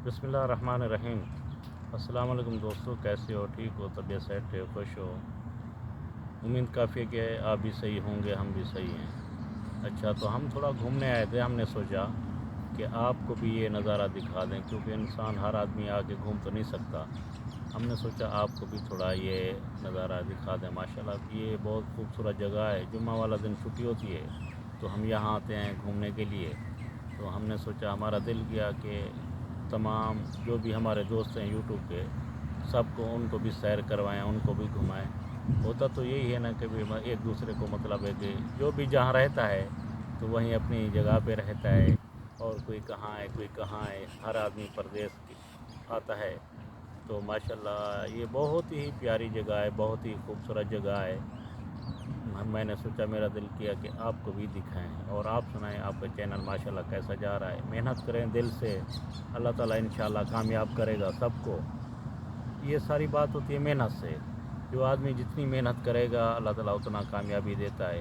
बिस्मिल्लाहिर्रहमानिर्रहीम। अस्सलाम वालेकुम दोस्तों, कैसे हो? ठीक हो? तबीयत सेट है? खुश हो? उम्मीद काफ़ी है कि आप भी सही होंगे, हम भी सही हैं। अच्छा, तो हम थोड़ा घूमने आए थे। हमने सोचा कि आपको भी ये नज़ारा दिखा दें, क्योंकि इंसान हर आदमी आके घूम तो नहीं सकता। हमने सोचा आपको भी थोड़ा ये नज़ारा दिखा दें। माशाल्लाह ये बहुत खूबसूरत जगह है। जुम्मा वाला दिन छुट्टी होती है तो हम यहाँ आते हैं घूमने के लिए। तो हमने सोचा, हमारा दिल किया कि तमाम जो भी हमारे दोस्त हैं यूट्यूब पे, सबको उनको भी सैर करवाएं, उनको भी घुमाएं। होता तो यही है ना कि भी एक दूसरे को मतलब है कि जो भी जहाँ रहता है तो वहीं अपनी जगह पे रहता है, और कोई कहाँ है कोई कहाँ है, हर आदमी परदेश आता है। तो माशाल्लाह ये बहुत ही प्यारी जगह है, बहुत ही खूबसूरत जगह है। मैंने सोचा, मेरा दिल किया कि आपको भी दिखाएं। और आप सुनाएं, आपका चैनल माशाल्लाह कैसा जा रहा है? मेहनत करें दिल से, अल्लाह ताला इंशाल्लाह कामयाब करेगा सबको। ये सारी बात होती है मेहनत से। जो आदमी जितनी मेहनत करेगा अल्लाह ताला उतना कामयाबी देता है।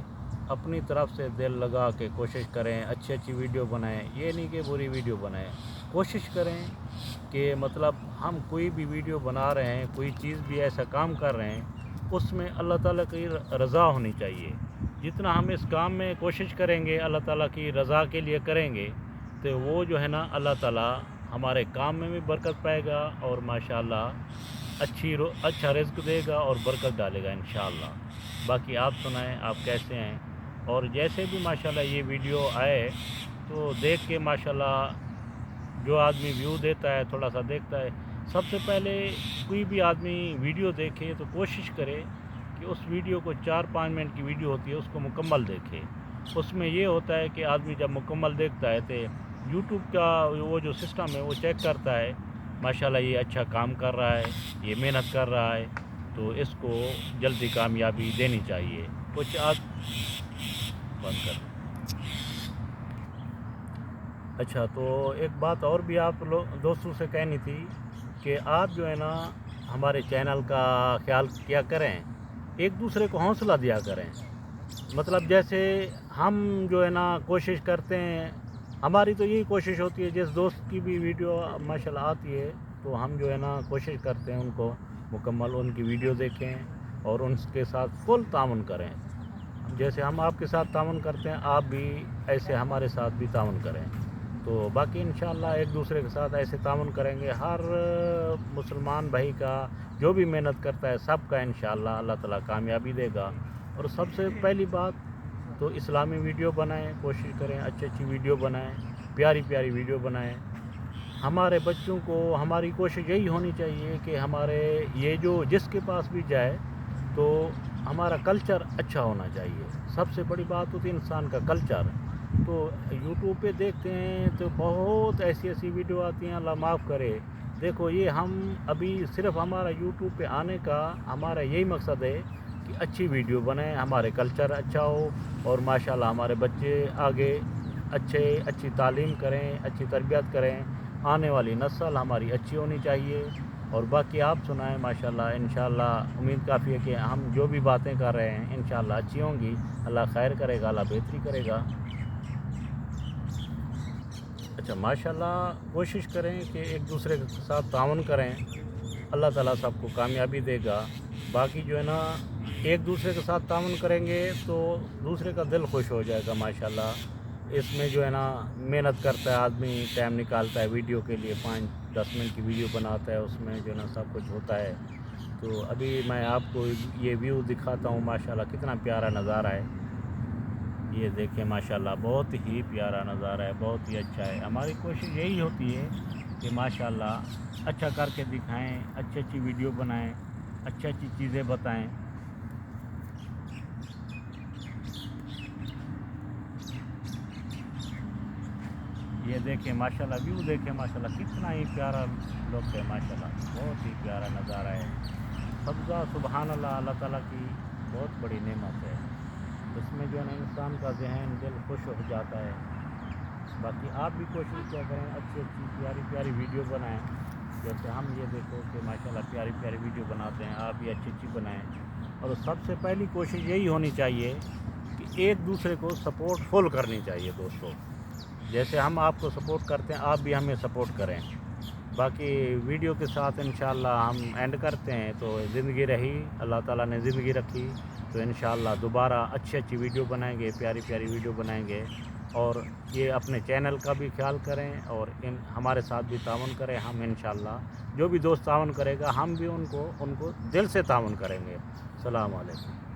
अपनी तरफ से दिल लगा के कोशिश करें, अच्छी अच्छी वीडियो बनाएं। ये नहीं कि बुरी वीडियो बनाएं। कोशिश करें कि मतलब हम कोई भी वीडियो बना रहे हैं, कोई चीज़ भी ऐसा काम कर रहे हैं, उसमें अल्लाह ताला की रज़ा होनी चाहिए। जितना हम इस काम में कोशिश करेंगे अल्लाह ताला की रज़ा के लिए करेंगे, तो वो जो है ना अल्लाह ताला हमारे काम में भी बरकत पाएगा, और माशाल्लाह अच्छा रिज़्क देगा और बरकत डालेगा इंशाअल्लाह। बाकी आप सुनाएं, आप कैसे हैं? और जैसे भी माशाल्लाह ये वीडियो आए तो देख के माशाल्लाह जो आदमी व्यू देता है, थोड़ा सा देखता है। सबसे पहले कोई भी आदमी वीडियो देखे तो कोशिश करे कि उस वीडियो को 4-5 मिनट की वीडियो होती है उसको मुकम्मल देखे। उसमें ये होता है कि आदमी जब मुकम्मल देखता है तो यूट्यूब का वो जो सिस्टम है वो चेक करता है, माशाल्लाह ये अच्छा काम कर रहा है, ये मेहनत कर रहा है, तो इसको जल्दी कामयाबी देनी चाहिए। कुछ बंद कर। अच्छा, तो एक बात और भी आप लोग दोस्तों से कहनी थी कि आप जो है ना हमारे चैनल का ख्याल किया करें, एक दूसरे को हौसला दिया करें। मतलब जैसे हम जो है ना कोशिश करते हैं, हमारी तो यही कोशिश होती है, जिस दोस्त की भी वीडियो माशाल्लाह आती है तो हम जो है ना कोशिश करते हैं उनको मुकम्मल उनकी वीडियो देखें और उनके साथ फुल ताउन करें। जैसे हम आपके साथ ताउन करते हैं, आप भी ऐसे हमारे साथ भी ताउन करें। तो बाकी इंशाअल्लाह एक दूसरे के साथ ऐसे ताउन करेंगे। हर मुसलमान भाई का जो भी मेहनत करता है सबका इंशाअल्लाह अल्लाह ताला कामयाबी देगा। और सबसे पहली बात तो इस्लामी वीडियो बनाएं, कोशिश करें अच्छी अच्छी वीडियो बनाएं, प्यारी प्यारी वीडियो बनाएं। हमारे बच्चों को हमारी कोशिश यही होनी चाहिए कि हमारे ये जो जिसके पास भी जाए तो हमारा कल्चर अच्छा होना चाहिए। सबसे बड़ी बात होती है इंसान का कल्चर। तो यूट्यूब पे देखते हैं तो बहुत ऐसी ऐसी वीडियो आती हैं, अल्लाह माफ़ करे। देखो, ये हम अभी सिर्फ हमारा यूट्यूब पे आने का हमारा यही मकसद है कि अच्छी वीडियो बनाएं, हमारे कल्चर अच्छा हो, और माशाल्लाह हमारे बच्चे आगे अच्छी तालीम करें, अच्छी तरबियत करें। आने वाली नस्ल हमारी अच्छी होनी चाहिए। और बाकी आप सुनाएं। माशाल्लाह इंशाल्लाह उम्मीद काफ़ी है कि हम जो भी बातें कर रहे हैं इंशाल्लाह अच्छी होंगी। अल्लाह खैर करेगा, अल्लाह बेहतरी करेगा। अच्छा, माशाल्लाह कोशिश करें कि एक दूसरे के साथ ताउन करें, अल्लाह ताला सबको कामयाबी देगा। बाकी जो है ना एक दूसरे के साथ ताउन करेंगे तो दूसरे का दिल खुश हो जाएगा माशाल्लाह। इसमें जो है ना मेहनत करता है आदमी, टाइम निकालता है वीडियो के लिए, 5-10 मिनट की वीडियो बनाता है, उसमें जो है ना सब कुछ होता है। तो अभी मैं आपको ये व्यू दिखाता हूँ, माशाल्लाह कितना प्यारा नज़ारा है। ये देखें माशाल्लाह बहुत ही प्यारा नज़ारा है, बहुत ही अच्छा है। हमारी कोशिश यही होती है कि माशाल्लाह अच्छा करके दिखाएं, अच्छी अच्छी वीडियो बनाएं, अच्छी अच्छी चीज़ें बताएं। ये देखें माशाल्लाह व्यू देखें, माशाल्लाह कितना ही प्यारा लुक है, माशाल्लाह बहुत ही प्यारा नज़ारा है। सब्ज़ा सुबहान अल्लाह, अल्लाह ताला की बहुत बड़ी नेमत है। इसमें जो है ना इंसान का जहन दिल खुश हो जाता है। बाकी आप भी कोशिश क्या करें, अच्छी अच्छी प्यारी प्यारी वीडियो बनाएं। जैसे हम ये देखो कि माशाल्लाह प्यारी प्यारी वीडियो बनाते हैं, आप भी अच्छी अच्छी बनाएं। और सबसे पहली कोशिश यही होनी चाहिए कि एक दूसरे को सपोर्ट फुल करनी चाहिए दोस्तों। जैसे हम आपको सपोर्ट करते हैं, आप भी हमें सपोर्ट करें। باقی ویڈیو کے ساتھ انشاءاللہ ہم اینڈ کرتے ہیں. تو زندگی رہی، اللہ تعالیٰ نے زندگی رکھی تو انشاءاللہ دوبارہ اچھی ویڈیو بنائیں گے، پیاری ویڈیو بنائیں گے. اور یہ اپنے چینل کا بھی خیال کریں اور ہمارے ساتھ بھی تعاون کریں. ہم انشاءاللہ جو بھی دوست تعاون کرے گا ہم بھی ان کو دل سے تعاون کریں گے. السلام علیکم.